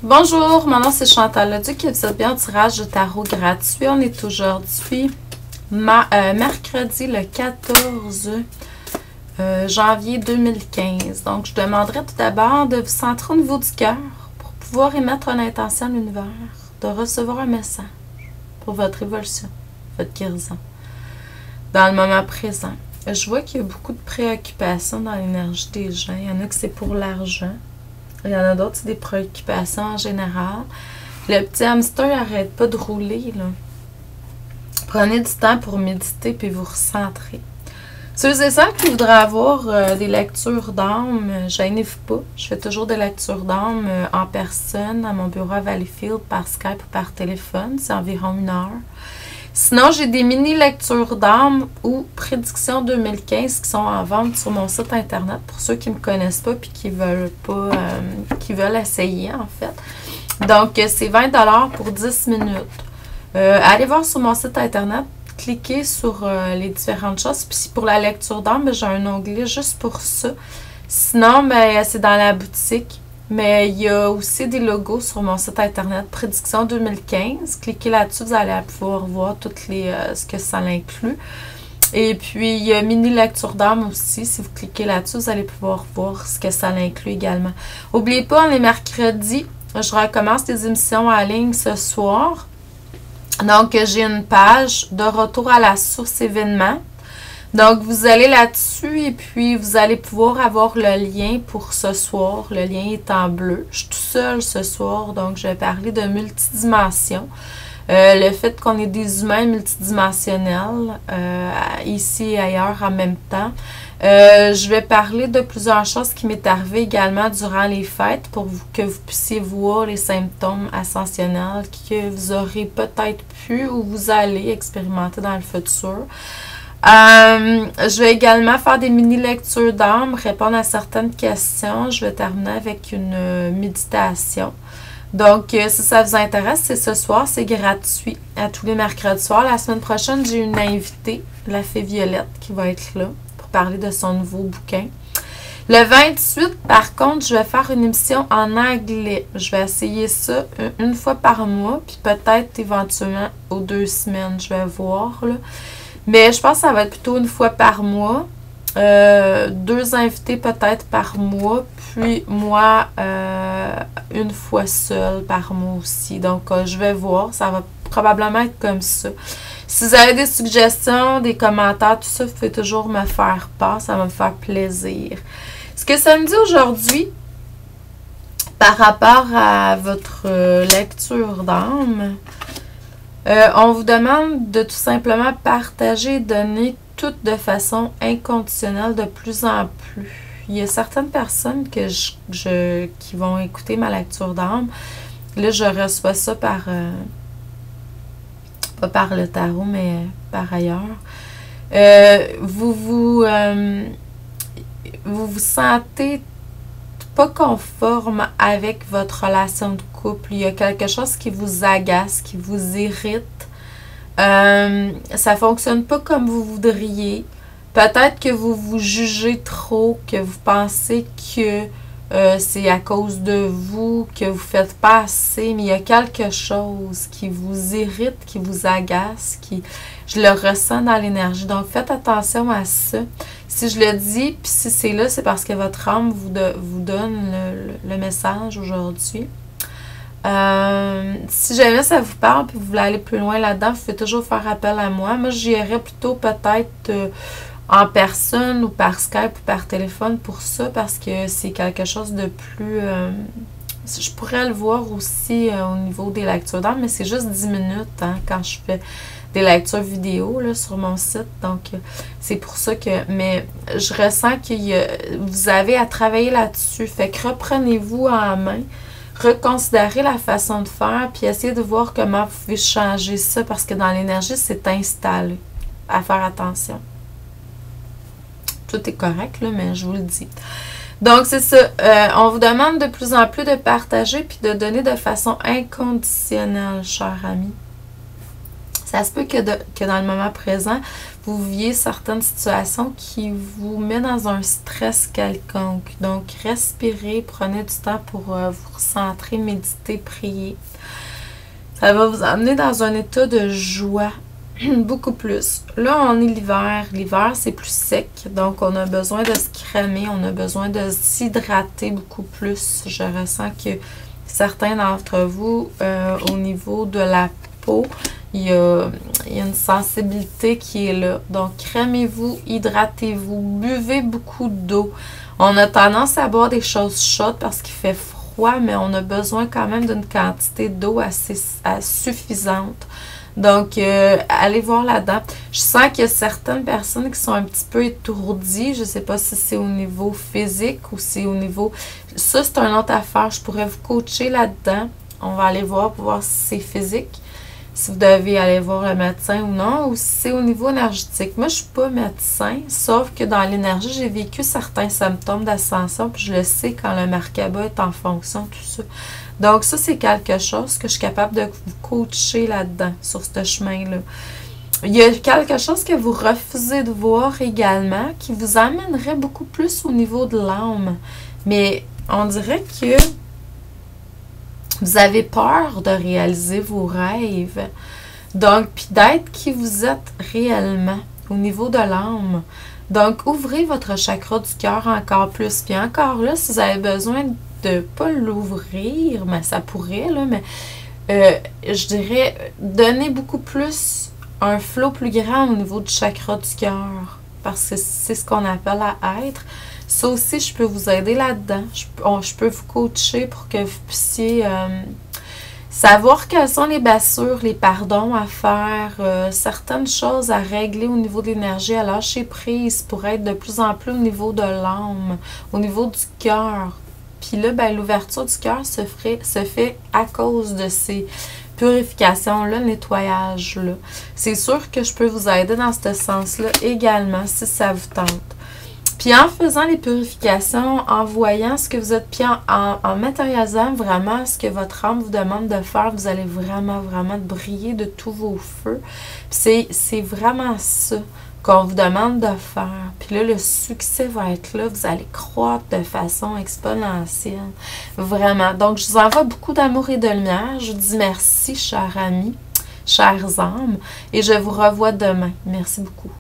Bonjour, mon nom c'est Chantal Leduc et vous êtes bien au tirage de tarot gratuit. On est aujourd'hui mercredi le 14 janvier 2015. Donc, je demanderai tout d'abord de vous centrer au niveau du cœur pour pouvoir émettre une intention à l'univers, de recevoir un message pour votre évolution, votre guérison, dans le moment présent. Je vois qu'il y a beaucoup de préoccupations dans l'énergie des gens. Il y en a que c'est pour l'argent. Il y en a d'autres, c'est des préoccupations en général. Le petit hamster n'arrête pas de rouler, là. Prenez du temps pour méditer puis vous recentrer. Ceux et celles qui voudraient avoir des lectures d'âme, gênez-vous pas. Je fais toujours des lectures d'âme en personne à mon bureau à Valleyfield par Skype ou par téléphone. C'est environ 1 heure. Sinon, j'ai des mini-lectures d'âme ou prédictions 2015 qui sont en vente sur mon site internet pour ceux qui ne me connaissent pas et qui veulent pas, qui veulent essayer en fait. Donc, c'est 20$ pour 10 minutes. Allez voir sur mon site internet, cliquez sur les différentes choses. Puis pour la lecture d'âme, j'ai un onglet juste pour ça. Sinon, ben, c'est dans la boutique. Mais il y a aussi des logos sur mon site internet Prédiction 2015. Cliquez là-dessus, vous allez pouvoir voir toutes les ce que ça inclut. Et puis, il y a mini lecture d'âme aussi. Si vous cliquez là-dessus, vous allez pouvoir voir ce que ça inclut également. N'oubliez pas, on est mercredi. Je recommence des émissions en ligne ce soir. Donc, j'ai une page de retour à la source événement. Donc, vous allez là-dessus et puis vous allez pouvoir avoir le lien pour ce soir. Le lien est en bleu. Je suis tout seul ce soir, donc je vais parler de multidimension. Le fait qu'on est des humains multidimensionnels, ici et ailleurs en même temps. Je vais parler de plusieurs choses qui m'est arrivé également durant les fêtes pour que vous puissiez voir les symptômes ascensionnels que vous aurez peut-être pu ou vous allez expérimenter dans le futur. Je vais également faire des mini-lectures d'âme, répondre à certaines questions. Je vais terminer avec une méditation. Donc, si ça vous intéresse, c'est ce soir, c'est gratuit à tous les mercredis soirs. La semaine prochaine, j'ai une invitée, la fée Violette, qui va être là pour parler de son nouveau bouquin. Le 28, par contre, je vais faire une émission en anglais. Je vais essayer ça une fois par mois, puis peut-être éventuellement aux 2 semaines, je vais voir, là. Mais je pense que ça va être plutôt une fois par mois. 2 invités peut-être par mois. Puis moi, une fois seule par mois aussi. Donc, je vais voir. Ça va probablement être comme ça. Si vous avez des suggestions, des commentaires, tout ça, vous pouvez toujours me faire part. Ça va me faire plaisir. Ce que ça me dit aujourd'hui, par rapport à votre lecture d'âme, on vous demande de tout simplement partager et donner tout de façon inconditionnelle de plus en plus. Il y a certaines personnes qui vont écouter ma lecture d'âme. Là, je reçois ça par, pas par le tarot, mais par ailleurs. Vous vous sentez pas conforme avec votre relation de couple. Il y a quelque chose qui vous agace, qui vous irrite. Ça fonctionne pas comme vous voudriez. Peut-être que vous vous jugez trop, que vous pensez que c'est à cause de vous, que vous faites pas assez, mais il y a quelque chose qui vous irrite, qui vous agace, je le ressens dans l'énergie. Donc, faites attention à ça. Si je le dis, puis si c'est là, c'est parce que votre âme vous donne le message aujourd'hui. Si jamais ça vous parle, puis vous voulez aller plus loin là-dedans, vous pouvez toujours faire appel à moi. Moi, j'irais plutôt peut-être en personne ou par Skype ou par téléphone pour ça, parce que c'est quelque chose de plus... je pourrais le voir aussi au niveau des lectures d'âme, mais c'est juste 10 minutes hein, quand je fais des lectures vidéo là, sur mon site. Donc, c'est pour ça que... Mais je ressens que vous avez à travailler là-dessus. Fait que reprenez-vous en main. Reconsidérez la façon de faire, puis essayez de voir comment vous pouvez changer ça, parce que dans l'énergie, c'est installé. À faire attention. Tout est correct, là, mais je vous le dis. Donc, c'est ça. On vous demande de plus en plus de partager puis de donner de façon inconditionnelle, chers amis. Ça se peut que dans le moment présent, vous viviez certaines situations qui vous mettent dans un stress quelconque. Donc, respirez, prenez du temps pour vous recentrer, méditer, prier. Ça va vous amener dans un état de joie, beaucoup plus. Là, on est l'hiver. L'hiver, c'est plus sec, donc on a besoin de se cramer, on a besoin de s'hydrater beaucoup plus. Je ressens que certains d'entre vous, au niveau de la peau, il y a une sensibilité qui est là. Donc, crémez-vous, hydratez-vous, buvez beaucoup d'eau. On a tendance à boire des choses chaudes parce qu'il fait froid, mais on a besoin quand même d'une quantité d'eau assez suffisante. Donc, allez voir là-dedans. Je sens qu'il y a certaines personnes qui sont un petit peu étourdies. Je ne sais pas si c'est au niveau physique ou si c'est au niveau... Ça, c'est une autre affaire. Je pourrais vous coacher là-dedans. On va aller voir pour voir si c'est physique, si vous devez aller voir le médecin ou non, ou si c'est au niveau énergétique. Moi, je ne suis pas médecin, sauf que dans l'énergie, j'ai vécu certains symptômes d'ascension, puis je le sais quand le Merkaba est en fonction, tout ça. Donc, ça, c'est quelque chose que je suis capable de vous coacher là-dedans, sur ce chemin-là. Il y a quelque chose que vous refusez de voir également, qui vous amènerait beaucoup plus au niveau de l'âme. Mais on dirait que vous avez peur de réaliser vos rêves. Donc, puis d'être qui vous êtes réellement au niveau de l'âme. Donc, ouvrez votre chakra du cœur encore plus. Puis encore là, si vous avez besoin de pas l'ouvrir, mais ça pourrait, là, mais je dirais, donnez beaucoup plus un flot plus grand au niveau du chakra du cœur. Parce que c'est ce qu'on appelle à être. Ça aussi, je peux vous aider là-dedans. Je peux vous coacher pour que vous puissiez savoir quelles sont les blessures, les pardons à faire, certaines choses à régler au niveau de l'énergie, à lâcher prise pour être de plus en plus au niveau de l'âme, au niveau du cœur. Puis là, ben, l'ouverture du cœur se fait à cause de ces purifications-là, nettoyage-là. C'est sûr que je peux vous aider dans ce sens-là également, si ça vous tente. Puis en faisant les purifications, en voyant ce que vous êtes, puis en matérialisant vraiment ce que votre âme vous demande de faire, vous allez vraiment, vraiment briller de tous vos feux. Puis c'est vraiment ça qu'on vous demande de faire. Puis là, le succès va être là. Vous allez croître de façon exponentielle. Vraiment. Donc, je vous envoie beaucoup d'amour et de lumière. Je vous dis merci, chers amis, chères âmes. Et je vous revois demain. Merci beaucoup.